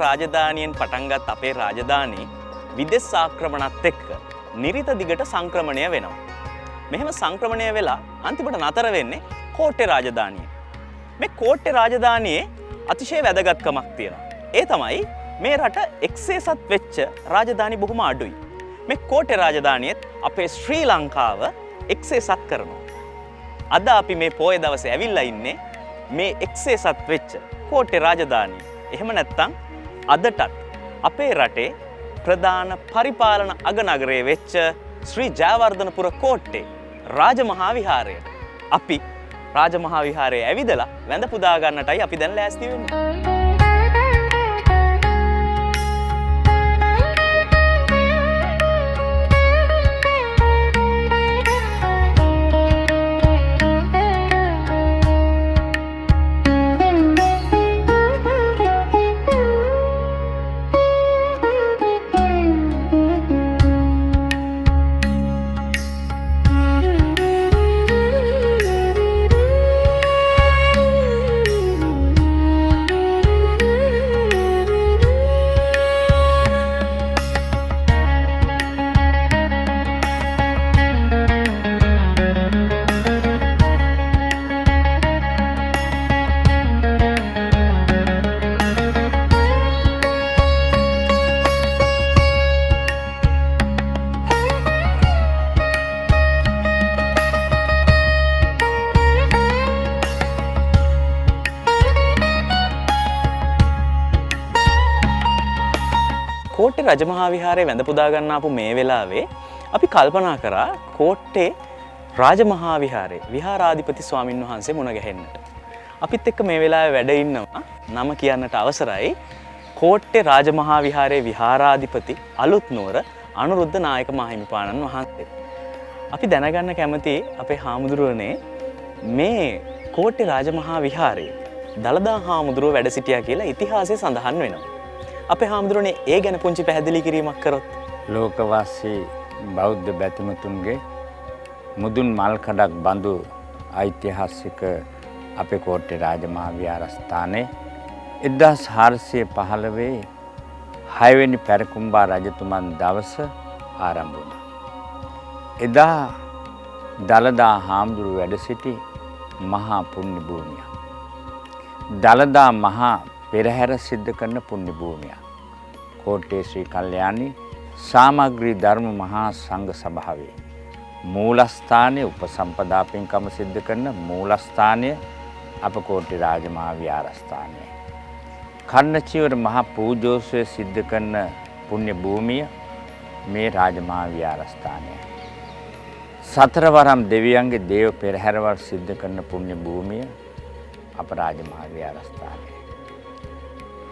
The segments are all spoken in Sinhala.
රාජධානියෙන් පටන්ගත් අපේ රාජධානී විදෙස් ආක්‍රමණත් එක්ක නිරිත දිගට සංක්‍රමණය වෙනවා. මෙහෙම සංක්‍රමණය වෙලා අන්තිමට නතර වෙන්නේ කෝට්ටේ රාජධානිය. මේ කෝට්ටේ රාජධානියේ අතිශය වැදගත්කමක් තියෙනවා. ඒ තමයි මේ රට එක්සේසත් වෙච්ච රාජධානි බොහොම අඩුයි. මේ කෝට්ටේ රාජධානියෙත් අපේ ශ්‍රී ලංකාව එක්සේසත් කරනවා. අද අපි මේ පොය දවසේ ඇවිල්ලා ඉන්නේ මේ එක්සේසත් වෙච්ච කෝට්ටේ රාජධානිය. එහෙම නැත්නම් අදටත් අපේ රටේ ප්‍රධාන පරිපාලන අගනගරයේ වෙච්ච ශ්‍රී ජයවර්ධනපුර කෝට්ටේ රාජමහා විහාරයට. අපි රාජමහා විහාරයේ ඇවිදලා වැඳ පුදා ගන්නටයි අපි දැන් ලෑස්ති වෙන්නේ. කෝට්ටේ රජමහා විහාරයේ වැඳ පුදා ගන්න ආපු මේ වෙලාවේ අපි කල්පනා කරා කෝට්ටේ රාජමහා විහාරයේ විහාරාධිපති ස්වාමින් වහන්සේ මුණ ගැහෙන්නට. අපිත් එක්ක මේ වෙලාවේ වැඩ ඉන්නවා නම කියන්නට අවසරයි කෝට්ටේ රාජමහා විහාරයේ විහාරාධිපති අලුත් නුවර අනුරුද්ධ නායක මාහිමිපාණන් වහන්සේ. අපි දැනගන්න කැමති අපේ හාමුදුරුවනේ මේ කෝට්ටේ රාජමහා විහාරයේ දළදා හාමුදුරුව වැඩ සිටියා කියලා ඉතිහාසයේ සඳහන් වෙනවා. අපේ හාමුදුරනේ ඒ ගැන පුංචි පැහැදිලි කිරීමක් කරොත්. ලෝකවාසී බෞද්ධ බැතිමතුන්ගේ මුදුන් මල් කඩක් බඳු ඓතිහාසික අපේ කෝට්ටේ රාජමහා විහාරස්ථානයේ 1415 6 වෙනි පැරකුම්බා රජතුමන් දවස ආරම්භ වුණා. එදා දළදා හාමුදුරුව වැඩ සිටි මහා පුණ්‍ය භූමිය. දළදා මහා පෙරහැර සිද්ධ කරන පුණ්‍ය භූමිය. කෝට්ටේ ශ්‍රී කල්යාණී සාමග්‍රී ධර්ම මහා සංඝ සභාවේ මූලස්ථානයේ උපසම්පදා පින්කම සිද්ධ කරන මූලස්ථානය අප කෝට්ටේ රාජමහා විහාරස්ථානය. කර්ණචීවර මහා පූජෝත්සවය සිද්ධ කරන පුණ්‍ය භූමිය මේ රාජමහා විහාරස්ථානය. සතරවරම් දෙවියන්ගේ දේව පෙරහැරවල් සිද්ධ කරන පුණ්‍ය භූමිය අප රාජමහා විහාරස්ථානය.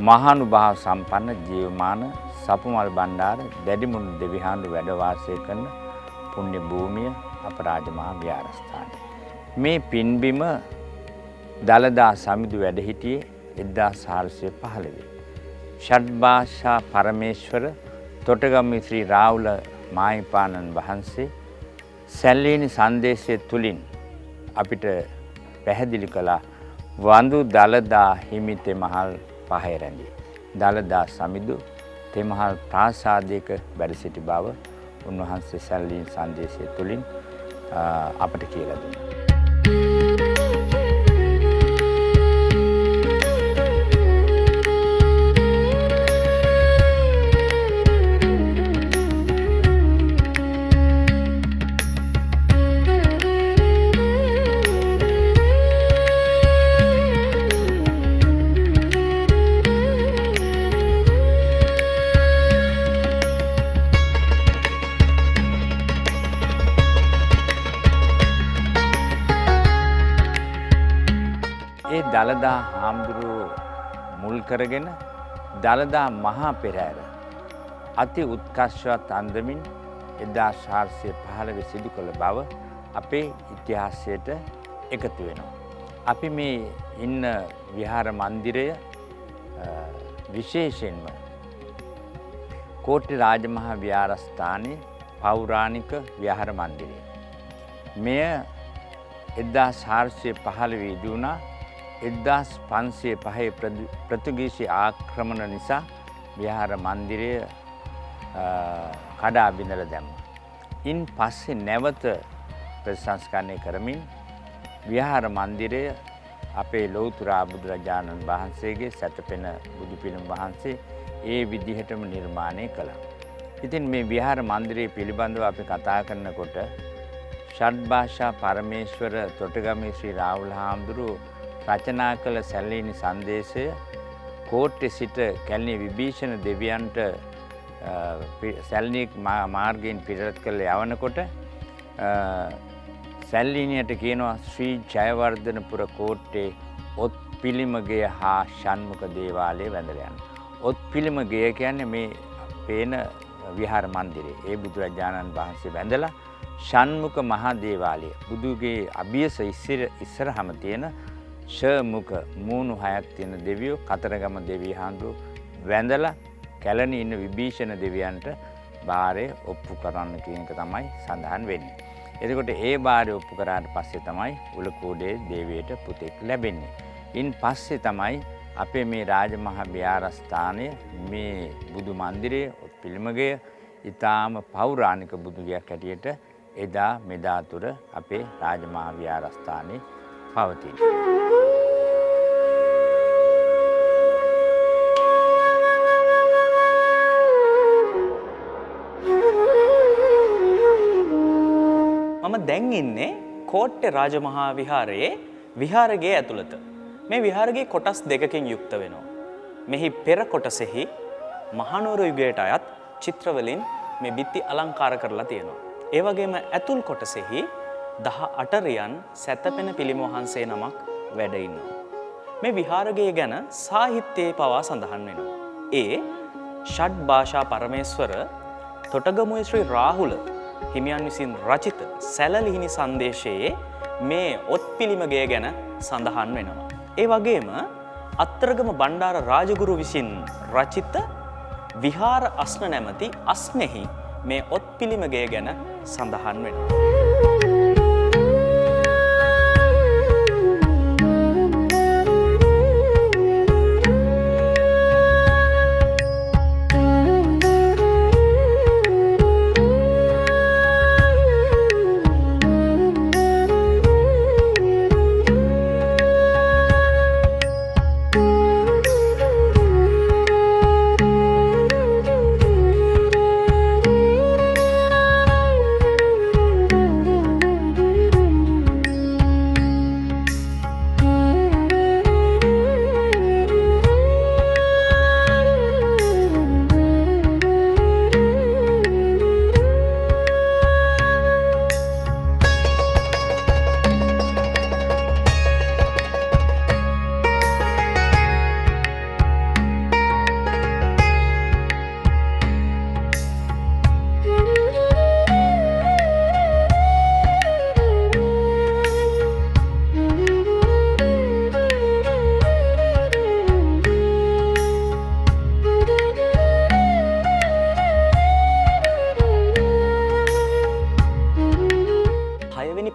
මහානුභාව සම්පන්න ජීවමාන සපුමල් බණ්ඩාර දැඩිමුණු දෙවිහාඳු වැඩ වාසය කරන පුණ්‍ය භූමිය අප රාජමහා විහාරස්ථානය. මේ පින්බිම දළදා සමිඳු වැඩ සිටියේ 1415. ෂඩ්භාෂා පරමේශ්වර තොටගම්මි ශ්‍රී රාහුල මාහිමිපාණන් වහන්සේ සැලේනි සංදේශය තුලින් අපිට පැහැදිලි කළා වඳු දළදා හිමි තෙමහල් පහය රැඳි. දළදා සමිඳු තෙමහල් ප්‍රාසාදයක වැඩ සිටි බව උන්වහන්සේ සැලේනි සංදේශය තුලින් අපට කියලා දුන්නා. දළදා හාමුදුරුවෝ මුල් කරගෙන දළදා මහා පෙරහැර අති උත්කර්ෂවත් අන්දමින් 1415 සිදු කළ බව අපේ ඉතිහාසයට එකතු වෙනවා. අපි මේ ඉන්න විහාර මන්දිරය විශේෂයෙන්ම කෝට්ටේ රාජමහා විහාරස්ථානයේ පෞරාණික විහාර මන්දිරය. මෙය 1415 දී වුණා 1505 පෘතුගීසි ආක්‍රමණ නිසා විහාර මන්දිරය කඩා බිඳලා දැම්මා. ඉන් පස්සේ නැවත ප්‍රතිසංස්කරණය කරමින් විහාර මන්දිරය අපේ ලෞතර බුදුරජාණන් වහන්සේගේ සැතපෙන බුදු පිළිම වහන්සේ ඒ විදිහටම නිර්මාණය කළා. ඉතින් මේ විහාර මන්දිරය පිළිබඳව අපි කතා කරනකොට ෂඩ්භාෂා පරමේශ්වර තොටගමේ ශ්‍රී රාහුල හාමුදුරුවෝ රචනා කළ සැලලිහිණි සංදේශය කෝට්ටේ සිට කැලණි විභීෂණ දෙවියන්ට සැලලිහිණි මාර්ගයෙන් පිටත් කළ යවනකොට සැලලිහිණියට කියනවා ශ්‍රී ජයවර්ධනපුර කෝට්ටේ ඔත් පිළිමගය හා ෂණ්මුඛ දේවාලය වැඳලා යන්න. ඔත් පිළිමගය කියන්නේ මේ පේන විහාර මන්දිරය. ඒ බුදුරජාණන් වහන්සේ වැඳලා ෂණ්මුඛ මහා දේවාලය බුදුගේ අභියස ඉස්සරහම තියෙන ෂමුඛ මූණු හයක් තියෙන දෙවියෝ කතරගම දෙවිය හාමුදුරුවෝ වැඳලා කැලණි ඉන්න විභීෂණ දෙවියන්ට බාරය ඔප්පු කරන්න කියන එක තමයි සඳහන් වෙන්නේ. එතකොට ඒ බාරය ඔප්පු කරාට පස්සේ තමයි උලකෝඩේ දේවියට පුතෙක් ලැබෙන්නේ. ඉන් පස්සේ තමයි අපේ මේ රාජමහා විහාරස්ථානය මේ බුදු මන්දිරයේ පිළිමගය ඊටාම පෞරාණික බුදුගයක් හැටියට එදා මෙදා තුර අපේ රාජමහා විහාරස්ථානයේ පවතින. මම දැන් ඉන්නේ කෝට්ටේ රාජමහා විහාරයේ විහාරගේ ඇතුළත. මේ විහාරගේ කොටස් දෙකකින් යුක්ත වෙනවා. මෙහි පෙර කොටසෙහි මහනුවර යුගයට අයත් චිත්‍රවලින් මේ බිත්ති අලංකාර කරලා තියෙනවා. ඒ වගේම ඇතුල් කොටසෙහි 18 රියන් සැතපෙන පිළිම වහන්සේ නමක් වැඩ ඉන්නවා. මේ විහාරගය ගැන සාහිත්‍යයේ පවා සඳහන් වෙනවා. ඒ ෂඩ් භාෂා පරමේශ්වර තොටගමුවේ ශ්‍රී රාහුල හිමියන් විසින් රචිත සැලලිහිණි සංදේශයේ මේ ඔත් පිළිමගය ගැන සඳහන් වෙනවා. ඒ වගේම අත්තරගම බණ්ඩාර රාජගුරු විසින් රචිත විහාර අස්න නැමැති අස්නෙහි මේ ඔත් පිළිමගය ගැන සඳහන් වෙනවා.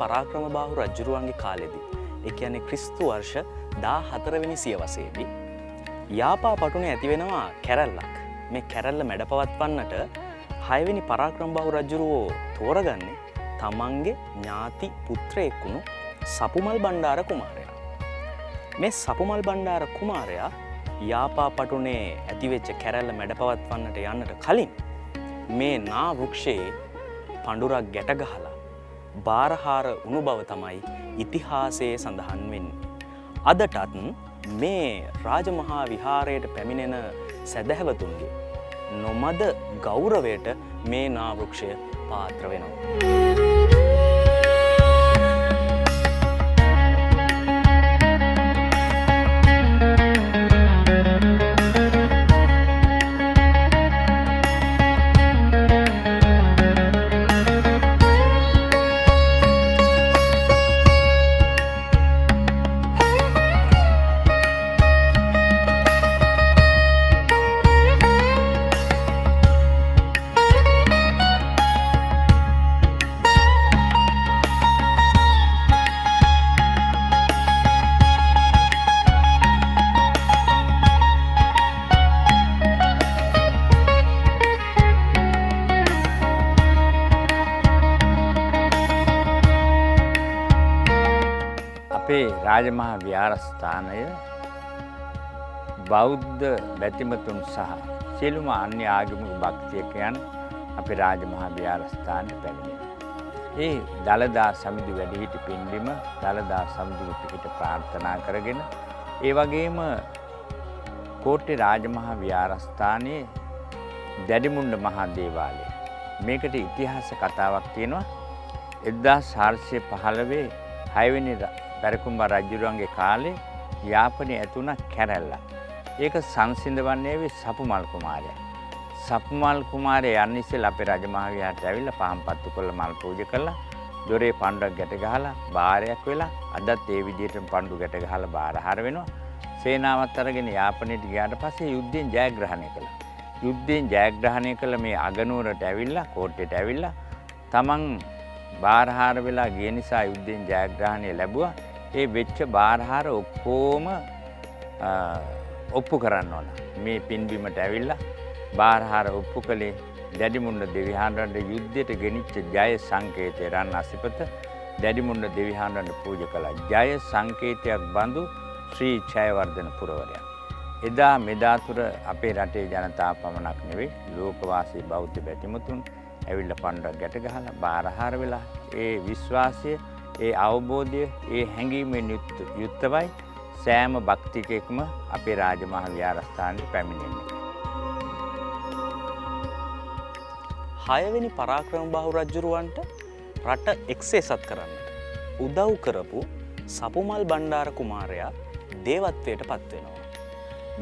පරාක්‍රමබාහු රජුරුවන්ගේ කාලෙදී ඒ කියන්නේ ක්‍රිස්තු වර්ෂ 14 වෙනි සියවසේදී යාපා පටුනේ ඇති වෙනවා කැරැල්ලක්. මේ කැරැල්ල මැඩපවත්වන්නට 6 වෙනි පරාක්‍රමබාහු රජුරුවෝ තෝරගන්නේ තමන්ගේ ඥාති පුත්‍රයෙක් වුණු සපුමල් බණ්ඩාර කුමාරයා. මේ සපුමල් බණ්ඩාර කුමාරයා යාපා පටුනේ ඇතිවෙච්ච කැරැල්ල මැඩපවත්වන්නට යන්නට කලින් මේ නා වෘක්ෂයේ පඳුරක් ගැට ගහලා බාරහාර වුණු බව තමයි ඉතිහාසයේ සඳහන් වෙන්නේ. අදටත් මේ රාජමහා විහාරයට පැමිණෙන සැදැහැවතුන්ගේ නොමද ගෞරවයට මේ නා වෘක්ෂය පාත්‍ර වෙනවා. අපේ රාජමහා විහාරස්ථානය බෞද්ධ බැතිමතුන් සහ සියලුම අන්‍ය ආගමික භක්තිකයන් අපේ රාජමහා විහාරස්ථානයේ පැමිණෙනවා. ඒ දළදා සමිඳු වැඩිහිටි පින්බිම දළදා සමිඳු පිහිට ප්‍රාර්ථනා කරගෙන ඒ වගේම කෝට්ටේ රාජමහා විහාරස්ථානයේ දැඩිමුණ්ඩ මහා දේවාලය. මේකට ඉතිහාස කතාවක් තියෙනවා. 1415 6වෙනි බැරකුම්බා රජුරුවන්ගේ කාලේ යාපනයේ ඇතුණ කැරැල්ලක්. ඒක සංසිඳවන්නේ සපුමල් කුමාරයා. සපුමල් කුමාරයා යන්නේ ඉස්සෙල්ලා අපේ රජමහා විහාරයට ඇවිල්ලා පහන් පත්තු කරලා මල් පූජා කරලා දොරේ පණ්ඩුවක් ගැට ගහලා බාරයක් වෙලා අදත් ඒ විදිහටම පණ්ඩු ගැට ගහලා බාරහාර වෙනවා. සේනාවත් අරගෙන යාපනයට ගියාට පස්සේ යුද්ධයෙන් ජයග්‍රහණය කළා. යුද්ධයෙන් ජයග්‍රහණය කළ මේ අගනුවරට ඇවිල්ලා කෝට්ටේට ඇවිල්ලා තමන් බාරහාර වෙලා ගිය නිසා යුද්ධයෙන් ජයග්‍රහණය ලැබුවා. ඒ වෙච්ච බාරහාර ඔක්කොම ඔප්පු කරන්න ඕන. මේ පින්බිමට ඇවිල්ලා බාරහාර ඔප්පු කළේ දැඩිමුණ්ඩ දෙවිහාරවන්ට යුද්ධයට ගෙනිච්ච ජය සංකේතය රන් අසිපත දැඩිමුණ්ඩ දෙවිහාරවන්ට පූජා කළා. ජය සංකේතයක් බඳු ශ්‍රී ජයවර්ධන පුරවරයා. එදා මෙදා තුර අපේ රටේ ජනතාව පමණක් නෙවෙයි ලෝකවාසී බෞද්ධ බැතිමතුන් ඇවිල්ලා පණ්ඩුවක් ගැට ගහලා බාරහාර වෙලා ඒ විශ්වාසය, ඒ අවබෝධය, ඒ හැඟීමෙන් යුක්තවයි සෑම භක්තිකයෙක්ම අපේ රාජමහා විහාරස්ථානයේ පැමිණෙන්නේ. 6 වෙනි පරාක්‍රමබාහු රජුරවන්ට රට එක්සේසත් කරන්නට උදව් කරපු සපුමල් බණ්ඩාර කුමාරයා දේවත්වයට පත් වෙනවා.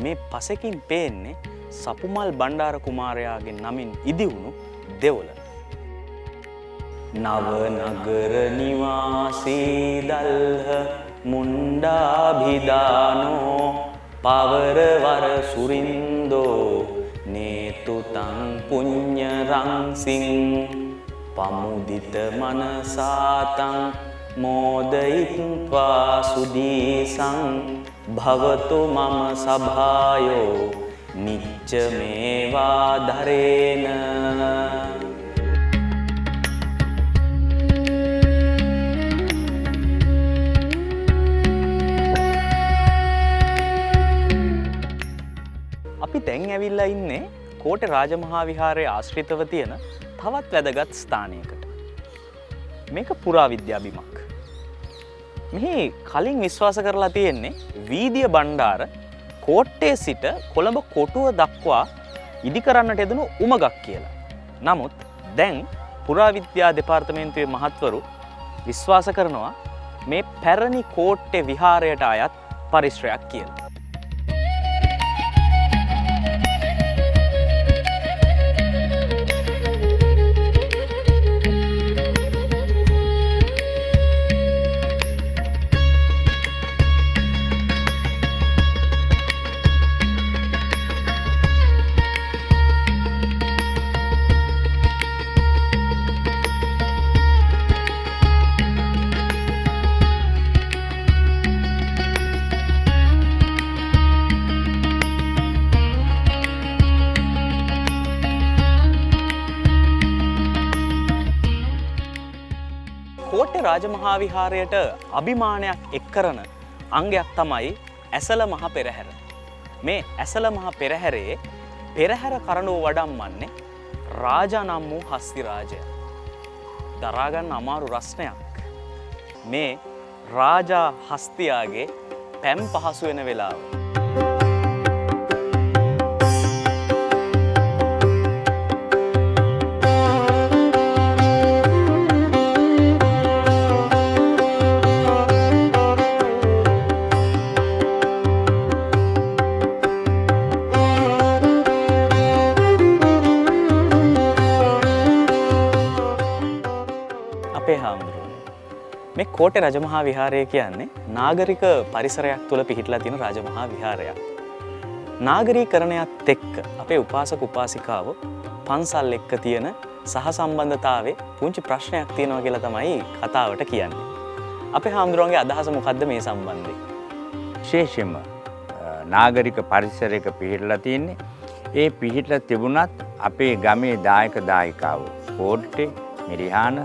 මේ පසකින් පේන්නේ සපුමල් බණ්ඩාර කුමාරයාගේ නමින් ඉදිවුණු දෙවොල. නව නගර නිවාසී දල්හ මුණ්ඩාභිදානෝ පවරවර සුරින්දෝ නේතුතං පුඤ්ඤ රංසින් පමුදිත මනසාතං මෝදයිත්වා සුදීසං භවතු මම සභායෝ නිච්ච මේවා ධරේන. අපි දැන් ඇවිල්ලා ඉන්නේ කෝට්ටේ රාජමහා විහාරයේ ආශ්‍රිතව තියෙන තවත් වැදගත් ස්ථානයකට. මේක පුරාවිද්‍යා බිමක්. මෙහි කලින් විශ්වාස කරලා තියෙන්නේ වීදිය බණ්ඩාර කෝට්ටේ සිට කොළඹ කොටුව දක්වා ඉදි කරන්නට යෙදුණු උමගක් කියලා. නමුත් දැන් පුරාවිද්‍යා දෙපාර්තමේන්තුවේ මහත්වරු විශ්වාස කරනවා මේ පැරණි කෝට්ටේ විහාරයට අයත් පරිශ්‍රයක් කියලා. කෝට්ටේ රාජමහා විහාරයට අභිමානයක් එක් කරන අංගයක් තමයි ඇසළ මහ පෙරහැර. මේ ඇසළ මහ පෙරහැරේ පෙරහැර කරඬුව වඩම්මන්නේ රාජා නම් වූ හස්ති රාජයා. දරා ගන්න අමාරු රස්නයක්. මේ රාජා හස්තියාගේ පැම් පහසු වෙන වෙලාව. මේ කෝට්ටේ රජමහා විහාරය කියන්නේ නාගරික පරිසරයක් තුළ පිහිටලා තියෙන රජමහා විහාරයක්. නාගරීකරණයත් එක්ක අපේ උපාසක උපාසිකාව පන්සල් එක්ක තියෙන සහසම්බන්ධතාවයේ පුංචි ප්‍රශ්නයක් තියෙනවා කියලා තමයි කතාවට කියන්නේ. අපේ හාමුදුරුවන්ගේ අදහස මොකද්ද මේ සම්බන්ධයෙන්? විශේෂයෙන්ම නාගරික පරිසරයක පිහිටලා තියෙන්නේ. ඒ පිහිටලා තිබුණත් අපේ ගමේ දායක දායිකාවෝ කෝට්ටේ, මිරිහාන,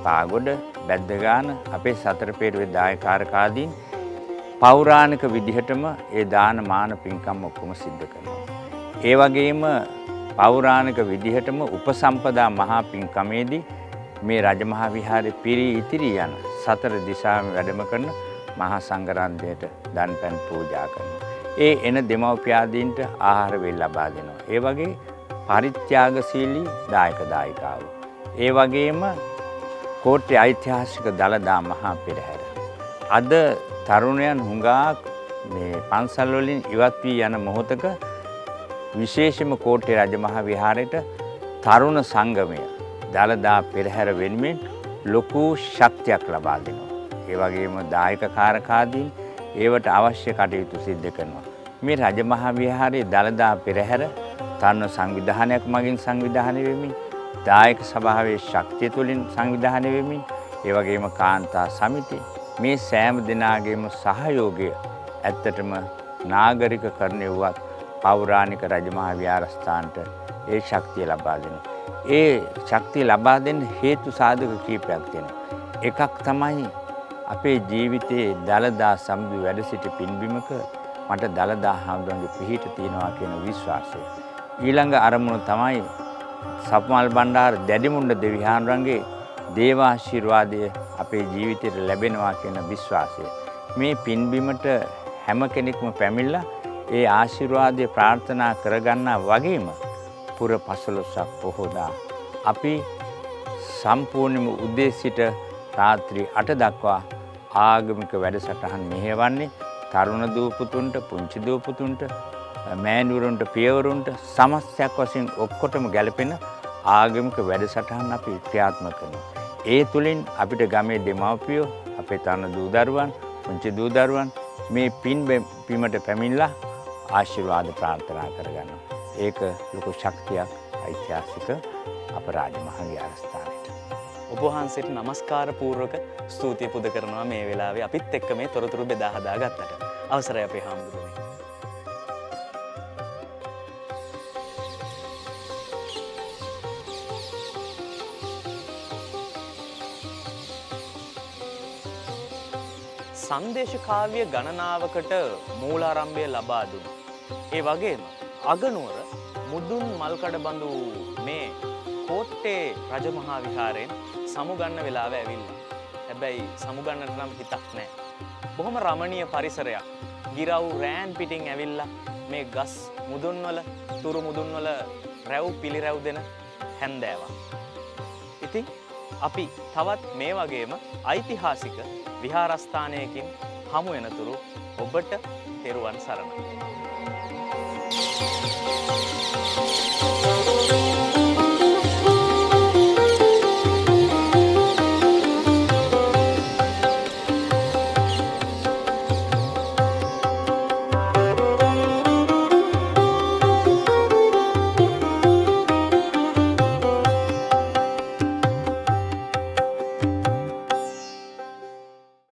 පාගොඩ, බැද්දගාන අපේ සතර පෙරුවේ දායකාරකාදීන් පෞරාණික විදිහටම ඒ දාන මාන පින්කම් ඔක්කොම සිද්ධ කරනවා. ඒ වගේම පෞරාණික විදිහටම උපසම්පදා මහා පින්කමේදී මේ රජමහා විහාරේ පිරී ඉතිරී යන සතර දිශාවෙන් වැඩම කරන මහා සංඝරත්නයට දන් පැන් පූජා කරනවා. ඒ එන දෙමව්පියාදීන්ට ආහාර වේල් ලබා දෙනවා. ඒ වගේ පරිත්‍යාගශීලී දායක දායිකාවෝ. ඒ වගේම කෝට්ටේ ඓතිහාසික දළදා මහා පෙරහැර. අද තරුණයන් හුඟක් මේ පන්සල් වලින් ඉවත් වී යන මොහොතක විශේෂම කෝට්ටේ රජමහා විහාරයට තරුණ සංගමය දළදා පෙරහැර වෙනුවෙන් ලොකු ශක්තියක් ලබා දෙනවා. ඒ වගේම දායක කාරකාදීන් ඒවට අවශ්‍ය කටයුතු සිද්ධ කරනවා. මේ රජමහා විහාරයේ දළදා පෙරහැර තරුණ සංවිධානයක් මගින් සංවිධානය වෙමින් දායක සභාවේ ශක්තිය තුළින් සංවිධානය වෙමින් ඒ වගේම කාන්තා සමිති මේ සෑම දෙනාගේම සහයෝගය ඇත්තටම නාගරිකකරණය වුවත් පෞරාණික රජමහා විහාරස්ථානට ඒ ශක්තිය ලබා දෙනවා. ඒ ශක්තිය ලබා දෙන්න හේතු සාධක කීපයක් තියෙනවා. එකක් තමයි අපේ ජීවිතයේ දළදා සම්දු වැඩ සිටි පින්බිමක මට දළදා හාමුදුරන්ගේ පිහිට තියෙනවා කියන විශ්වාසය. ඊළඟ අරමුණ තමයි සප්මල් බණ්ඩාර දැඩිමුණ්ඩ දෙවිහාමුදුරන්ගේ දේවාශිර්වාදය අපේ ජීවිතයට ලැබෙනවා කියන විශ්වාසය. මේ පින්බිමට හැම කෙනෙක්ම පැමිණලා ඒ ආශිර්වාදය ප්‍රාර්ථනා කරගන්නා වගේම පුර 15ක් පොහොදා අපි සම්පූර්ණයෙන්ම උදේ සිට රාත්‍රී 8 දක්වා ආගමික වැඩසටහන් මෙහෙවන්නේ තරුණ දූපුතුන්ට පුංචි දූපුතුන්ට මෑණිවරුන්ට පියවරුන්ට සමස්තයක් වශයෙන් ඔක්කොටම ගැලපෙන ආගමික වැඩසටහන් අපි ක්‍රියාත්මක කරනවා. ඒ තුලින් අපිට ගමේ දෙමව්පියෝ අපේ තරුණ දූ දරුවන් පුංචි දූ දරුවන් මේ පින්බිමට පැමිණලා ආශිර්වාද ප්‍රාර්ථනා කරගන්නවා. ඒක ලොකු ශක්තියක් ඓතිහාසික අපරාජ මහා විහාරස්ථානයට. ඔබ වහන්සේට নমස්කාර පූර්වක ස්තුතිය පුද කරනවා මේ වෙලාවේ අපිත් එක්ක මේ තොරතුරු බෙදා හදා ගත්තට. අවසරයි අපේ හාමුදුරුවනේ. සංදේශ කාව්‍ය ගණනාවකට මූලාරම්භය ලබා දුන්නා. ඒ වගේම අගනුවර මුදුන් මල්කඩ බඳු මේ කෝට්ටේ රජමහා විහාරයෙන් සමුගන්න වෙලාව ඇවිල්ලා. හැබැයි සමුගන්නට නම් හිතක් නැහැ. බොහොම රමණීය පරිසරයක්. ගිරව් රෑන් පිටින් ඇවිල්ලා මේ ගස් මුදුන්වල තුරු මුදුන්වල රැව් පිළිරැව් දෙන හැන්දෑවක්. ඉතින් අපි තවත් මේ වගේම ඓතිහාසික විහාරස්ථානයකින් හමු වෙනතුරු ඔබට තෙරුවන් සරණයි.